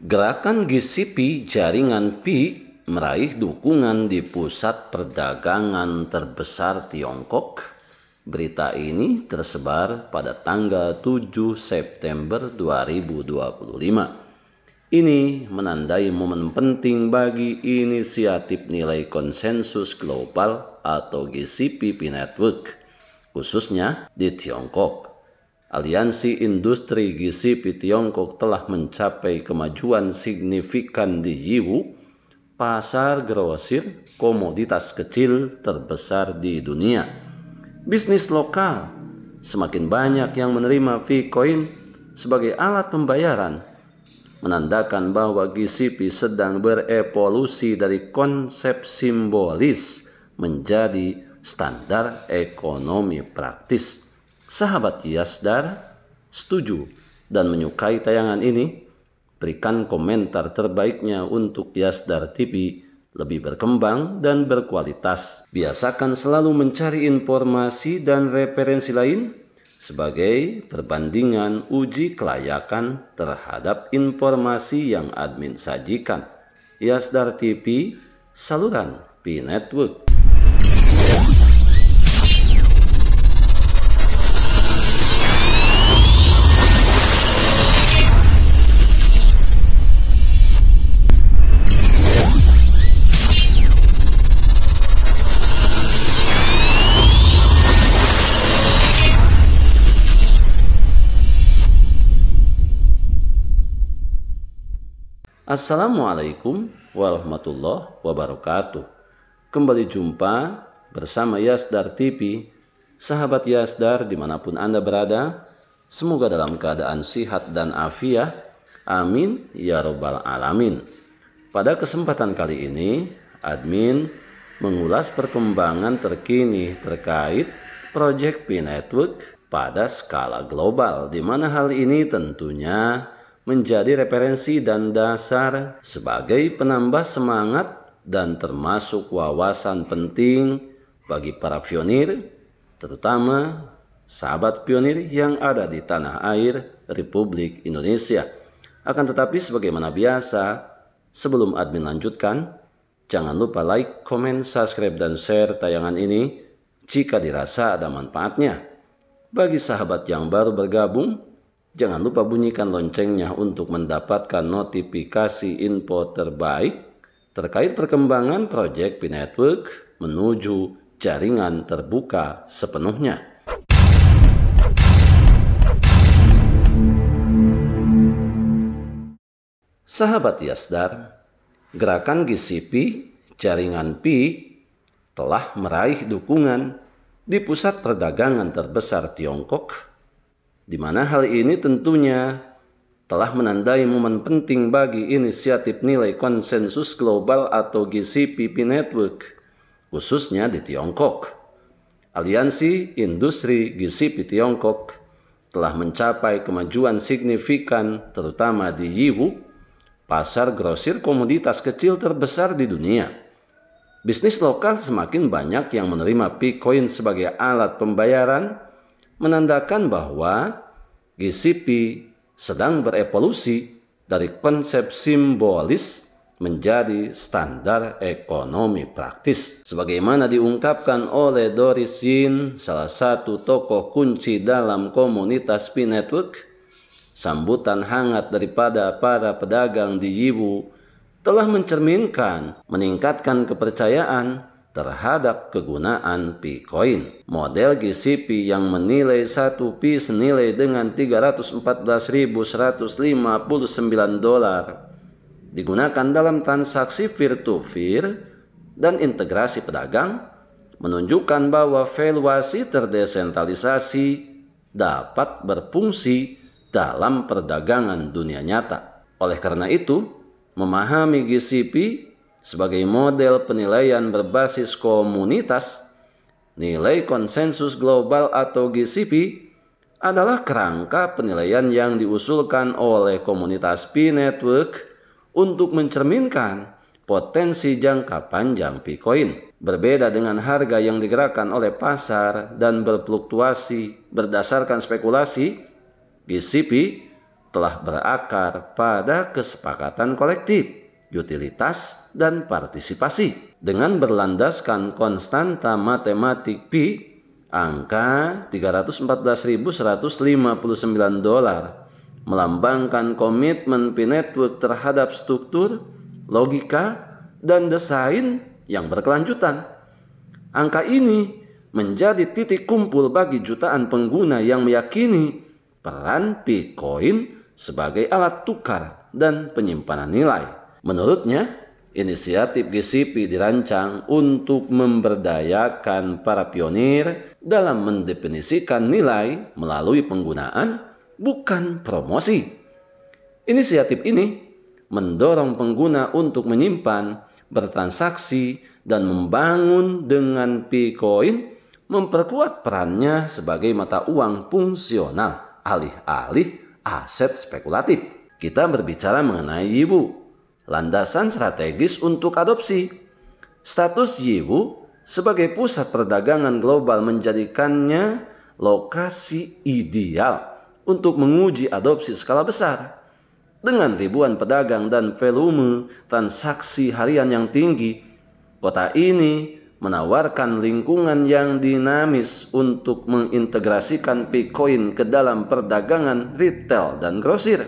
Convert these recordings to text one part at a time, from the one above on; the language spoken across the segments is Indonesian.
Gerakan GCP jaringan Pi meraih dukungan di pusat perdagangan terbesar Tiongkok. Berita ini tersebar pada tanggal 7 September 2025. Ini menandai momen penting bagi inisiatif nilai konsensus global atau GCP Pi Network, khususnya di Tiongkok. Aliansi industri GCP Tiongkok telah mencapai kemajuan signifikan di Yiwu, pasar grosir komoditas kecil terbesar di dunia. Bisnis lokal semakin banyak yang menerima Vcoin sebagai alat pembayaran, menandakan bahwa GCP sedang berevolusi dari konsep simbolis menjadi standar ekonomi praktis. Sahabat Yasdar setuju dan menyukai tayangan ini? Berikan komentar terbaiknya untuk Yasdar TV lebih berkembang dan berkualitas. Biasakan selalu mencari informasi dan referensi lain sebagai perbandingan uji kelayakan terhadap informasi yang admin sajikan. Yasdar TV, saluran Pi Network. Assalamualaikum warahmatullahi wabarakatuh. Kembali jumpa bersama Yasdar TV. Sahabat Yasdar dimanapun Anda berada, semoga dalam keadaan sihat dan afiat. Amin ya robbal alamin. Pada kesempatan kali ini, admin mengulas perkembangan terkini terkait proyek Pi Network pada skala global, di mana hal ini tentunya menjadi referensi dan dasar sebagai penambah semangat dan termasuk wawasan penting bagi para pionir, terutama sahabat pionir yang ada di tanah air Republik Indonesia. Akan tetapi sebagaimana biasa, sebelum admin lanjutkan, jangan lupa like, komen, subscribe, dan share tayangan ini jika dirasa ada manfaatnya. Bagi sahabat yang baru bergabung, jangan lupa bunyikan loncengnya untuk mendapatkan notifikasi info terbaik terkait perkembangan proyek Pi Network menuju jaringan terbuka sepenuhnya. Sahabat Yasdar, gerakan GCP jaringan Pi telah meraih dukungan di pusat perdagangan terbesar Tiongkok, di mana hal ini tentunya telah menandai momen penting bagi inisiatif nilai konsensus global atau GCP Pi Network, khususnya di Tiongkok. Aliansi industri GCP Tiongkok telah mencapai kemajuan signifikan terutama di Yiwu, pasar grosir komoditas kecil terbesar di dunia. Bisnis lokal semakin banyak yang menerima Vcoin sebagai alat pembayaran, menandakan bahwa GCP sedang berevolusi dari konsep simbolis menjadi standar ekonomi praktis. Sebagaimana diungkapkan oleh Doris Yin, salah satu tokoh kunci dalam komunitas Pi Network, sambutan hangat daripada para pedagang di Yiwu telah mencerminkan meningkatkan kepercayaan terhadap kegunaan Vcoin. Model GCP yang menilai 1 Pi senilai dengan $314.159 digunakan dalam transaksi peer-to-peer dan integrasi pedagang, menunjukkan bahwa valuasi terdesentralisasi dapat berfungsi dalam perdagangan dunia nyata. Oleh karena itu, memahami GCP sebagai model penilaian berbasis komunitas, nilai konsensus global atau GCP adalah kerangka penilaian yang diusulkan oleh komunitas Pi Network untuk mencerminkan potensi jangka panjang Vcoin. Berbeda dengan harga yang digerakkan oleh pasar dan berfluktuasi berdasarkan spekulasi, GCP telah berakar pada kesepakatan kolektif, utilitas, dan partisipasi. Dengan berlandaskan konstanta matematik Pi, angka $314.159 melambangkan komitmen Pi Network terhadap struktur, logika, dan desain yang berkelanjutan. Angka ini menjadi titik kumpul bagi jutaan pengguna yang meyakini peran Picoin sebagai alat tukar dan penyimpanan nilai. Menurutnya, inisiatif GCP dirancang untuk memberdayakan para pionir dalam mendefinisikan nilai melalui penggunaan, bukan promosi. Inisiatif ini mendorong pengguna untuk menyimpan, bertransaksi, dan membangun dengan Picoin, memperkuat perannya sebagai mata uang fungsional alih-alih aset spekulatif. Kita berbicara mengenai Yiwu, landasan strategis untuk adopsi. Status Yiwu sebagai pusat perdagangan global menjadikannya lokasi ideal untuk menguji adopsi skala besar. Dengan ribuan pedagang dan volume transaksi harian yang tinggi, kota ini menawarkan lingkungan yang dinamis untuk mengintegrasikan Picoin ke dalam perdagangan retail dan grosir.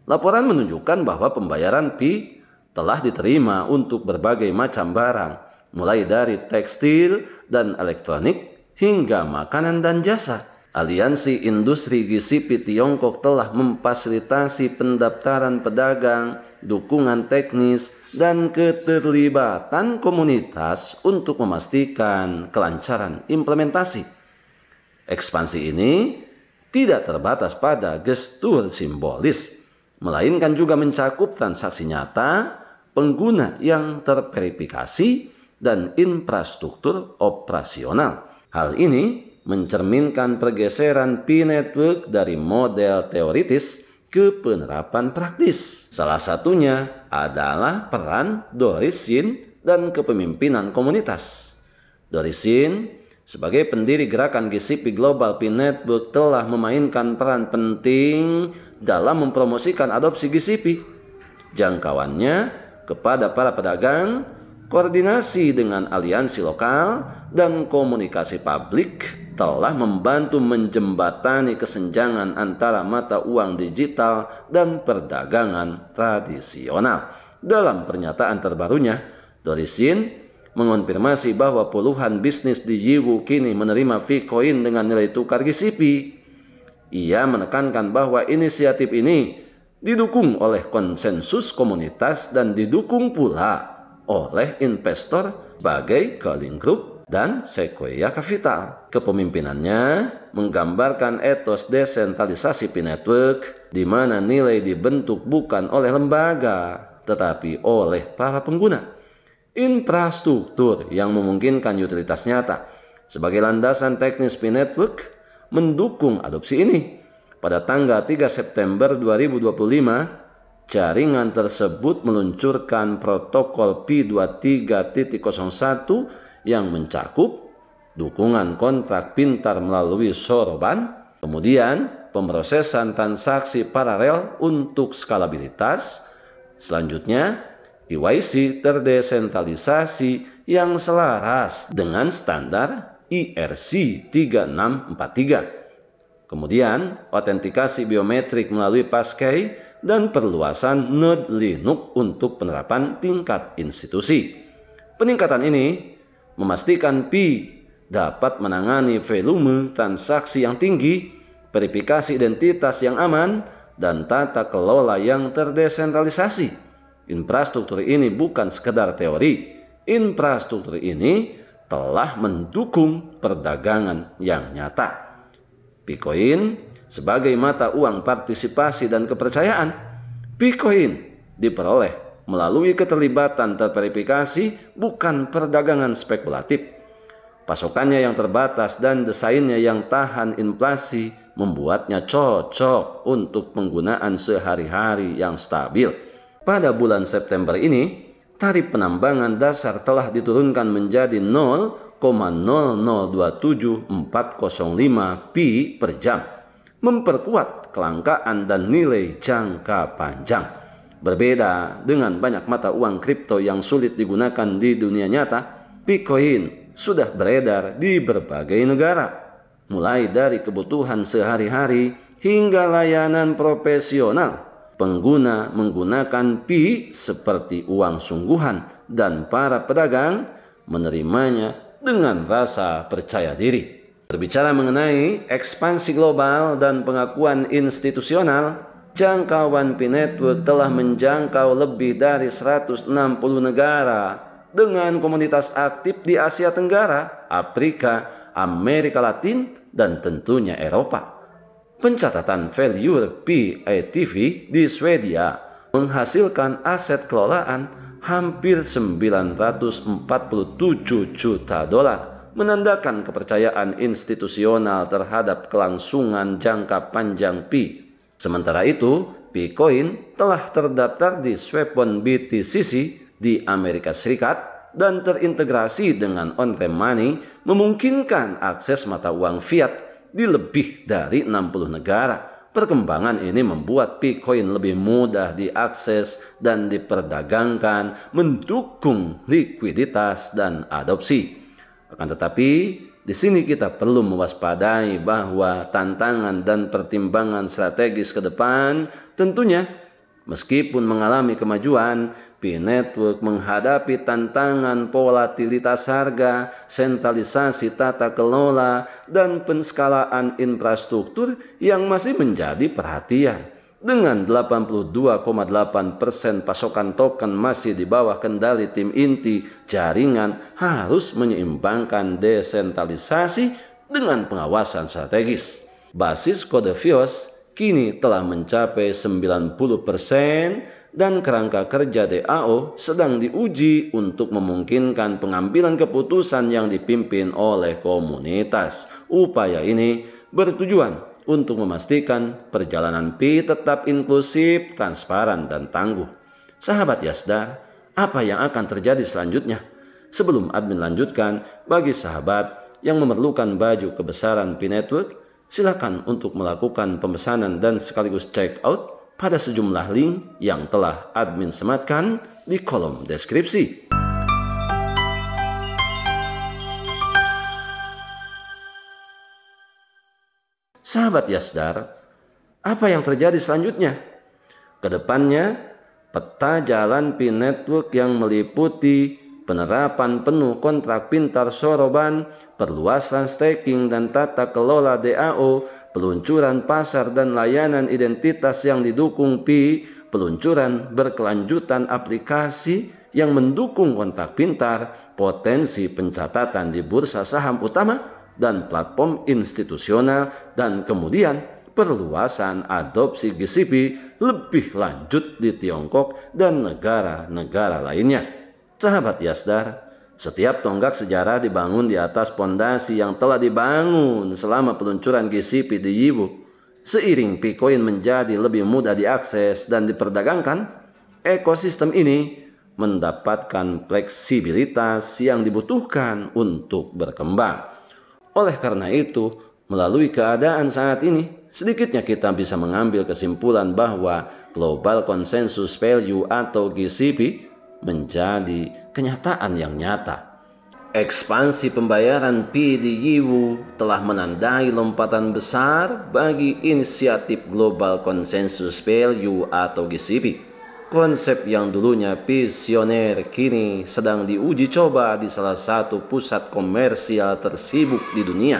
Laporan menunjukkan bahwa pembayaran Pi telah diterima untuk berbagai macam barang, mulai dari tekstil dan elektronik hingga makanan dan jasa. Aliansi Industri GCP Tiongkok telah memfasilitasi pendaftaran pedagang, dukungan teknis, dan keterlibatan komunitas untuk memastikan kelancaran implementasi. Ekspansi ini tidak terbatas pada gestur simbolis, melainkan juga mencakup transaksi nyata, pengguna yang terverifikasi, dan infrastruktur operasional. Hal ini mencerminkan pergeseran Pi Network dari model teoritis ke penerapan praktis. Salah satunya adalah peran Doris Yin dan kepemimpinan komunitas. Doris Yin sebagai pendiri gerakan GCP Global Pi Network telah memainkan peran penting dalam mempromosikan adopsi GCP. Jangkauannya kepada para pedagang, koordinasi dengan aliansi lokal, dan komunikasi publik telah membantu menjembatani kesenjangan antara mata uang digital dan perdagangan tradisional. Dalam pernyataan terbarunya, Doris Yin mengonfirmasi bahwa puluhan bisnis di Yiwu kini menerima Picoin dengan nilai tukar GCP. Ia menekankan bahwa inisiatif ini didukung oleh konsensus komunitas dan didukung pula oleh investor sebagai Calling Group dan Sequoia Capital. Kepemimpinannya menggambarkan etos desentralisasi Pi Network, di mana nilai dibentuk bukan oleh lembaga, tetapi oleh para pengguna. Infrastruktur yang memungkinkan utilitas nyata sebagai landasan teknis Pi Network mendukung adopsi ini. Pada tanggal 3 September 2025, jaringan tersebut meluncurkan protokol Pi 23.01 yang mencakup dukungan kontrak pintar melalui soroban, kemudian pemrosesan transaksi paralel untuk skalabilitas, selanjutnya KYC terdesentralisasi yang selaras dengan standar IRC 3643, kemudian autentikasi biometrik melalui passkey, dan perluasan node Linux untuk penerapan tingkat institusi. Peningkatan ini memastikan Pi dapat menangani volume transaksi yang tinggi, verifikasi identitas yang aman, dan tata kelola yang terdesentralisasi. Infrastruktur ini bukan sekedar teori. Infrastruktur ini telah mendukung perdagangan yang nyata. Picoin sebagai mata uang partisipasi dan kepercayaan. Picoin diperoleh melalui keterlibatan terverifikasi, bukan perdagangan spekulatif. Pasokannya yang terbatas dan desainnya yang tahan inflasi membuatnya cocok untuk penggunaan sehari-hari yang stabil. Pada bulan September ini, tarif penambangan dasar telah diturunkan menjadi 0,0027405 Pi per jam. memperkuat kelangkaan dan nilai jangka panjang. Berbeda dengan banyak mata uang kripto yang sulit digunakan di dunia nyata, Bitcoin sudah beredar di berbagai negara, mulai dari kebutuhan sehari-hari hingga layanan profesional. Pengguna menggunakan Pi seperti uang sungguhan dan para pedagang menerimanya dengan rasa percaya diri. Berbicara mengenai ekspansi global dan pengakuan institusional, jangkauan Pi Network telah menjangkau lebih dari 160 negara dengan komunitas aktif di Asia Tenggara, Afrika, Amerika Latin, dan tentunya Eropa. Pencatatan value Pi ATV di Swedia menghasilkan aset kelolaan hampir 947 juta dolar, menandakan kepercayaan institusional terhadap kelangsungan jangka panjang Pi. Sementara itu, Bitcoin telah terdaftar di Swapon BTCC di Amerika Serikat dan terintegrasi dengan on-ramp money, memungkinkan akses mata uang fiat di lebih dari 60 negara. Perkembangan ini membuat Bitcoin lebih mudah diakses dan diperdagangkan, mendukung likuiditas dan adopsi. Akan tetapi, di sini kita perlu mewaspadai bahwa tantangan dan pertimbangan strategis ke depan tentunya, meskipun mengalami kemajuan, Pi Network menghadapi tantangan volatilitas harga, sentralisasi tata kelola, dan penskalaan infrastruktur yang masih menjadi perhatian. Dengan 82,8% pasokan token masih di bawah kendali tim inti, jaringan harus menyeimbangkan desentralisasi dengan pengawasan strategis. Basis kode Fios kini telah mencapai 90% dan kerangka kerja DAO sedang diuji untuk memungkinkan pengambilan keputusan yang dipimpin oleh komunitas. Upaya ini bertujuan untuk memastikan perjalanan Pi tetap inklusif, transparan, dan tangguh. Sahabat Yasdar, apa yang akan terjadi selanjutnya? Sebelum admin lanjutkan, bagi sahabat yang memerlukan baju kebesaran Pi Network, silakan untuk melakukan pemesanan dan sekaligus check out pada sejumlah link yang telah admin sematkan di kolom deskripsi. Sahabat Yasdar, apa yang terjadi selanjutnya? Kedepannya, peta jalan Pi Network yang meliputi penerapan penuh kontrak pintar soroban, perluasan staking dan tata kelola DAO, peluncuran pasar dan layanan identitas yang didukung Pi, peluncuran berkelanjutan aplikasi yang mendukung kontrak pintar, potensi pencatatan di bursa saham utama dan platform institusional, dan kemudian perluasan adopsi GCP lebih lanjut di Tiongkok dan negara-negara lainnya. Sahabat Yasdar, setiap tonggak sejarah dibangun di atas pondasi yang telah dibangun selama peluncuran GCP di Yiwu. Seiring Bitcoin menjadi lebih mudah diakses dan diperdagangkan, ekosistem ini mendapatkan fleksibilitas yang dibutuhkan untuk berkembang. Oleh karena itu, melalui keadaan saat ini, sedikitnya kita bisa mengambil kesimpulan bahwa Global Consensus Value atau GCP menjadi kenyataan yang nyata. Ekspansi pembayaran Pi di Yiwu telah menandai lompatan besar bagi inisiatif Global Consensus Value atau GCP. Konsep yang dulunya visioner kini sedang diuji coba di salah satu pusat komersial tersibuk di dunia.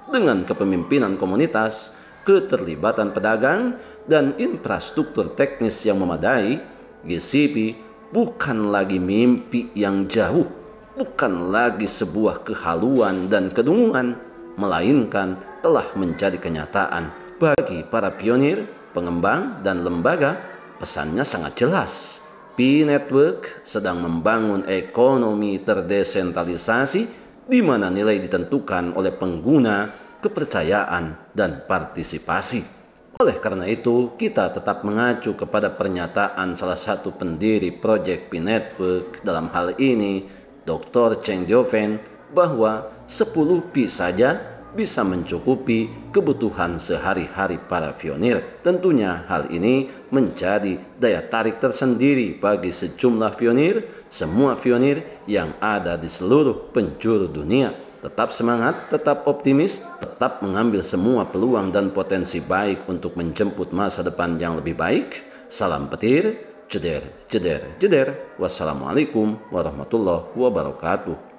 Dengan kepemimpinan komunitas, keterlibatan pedagang, dan infrastruktur teknis yang memadai, GCP bukan lagi mimpi yang jauh, bukan lagi sebuah kehaluan dan kedunguan, melainkan telah menjadi kenyataan. Bagi para pionir, pengembang, dan lembaga, pesannya sangat jelas. Pi Network sedang membangun ekonomi terdesentralisasi di mana nilai ditentukan oleh pengguna, kepercayaan, dan partisipasi. Oleh karena itu, kita tetap mengacu kepada pernyataan salah satu pendiri proyek Pi Network, dalam hal ini Dr. Cheng Diofen, bahwa 10 Pi saja bisa mencukupi kebutuhan sehari-hari para pionir. Tentunya hal ini menjadi daya tarik tersendiri bagi sejumlah pionir, semua pionir yang ada di seluruh penjuru dunia. Tetap semangat, tetap optimis, tetap mengambil semua peluang dan potensi baik untuk menjemput masa depan yang lebih baik. Salam petir, jeder, jeder, jeder. Wassalamualaikum warahmatullahi wabarakatuh.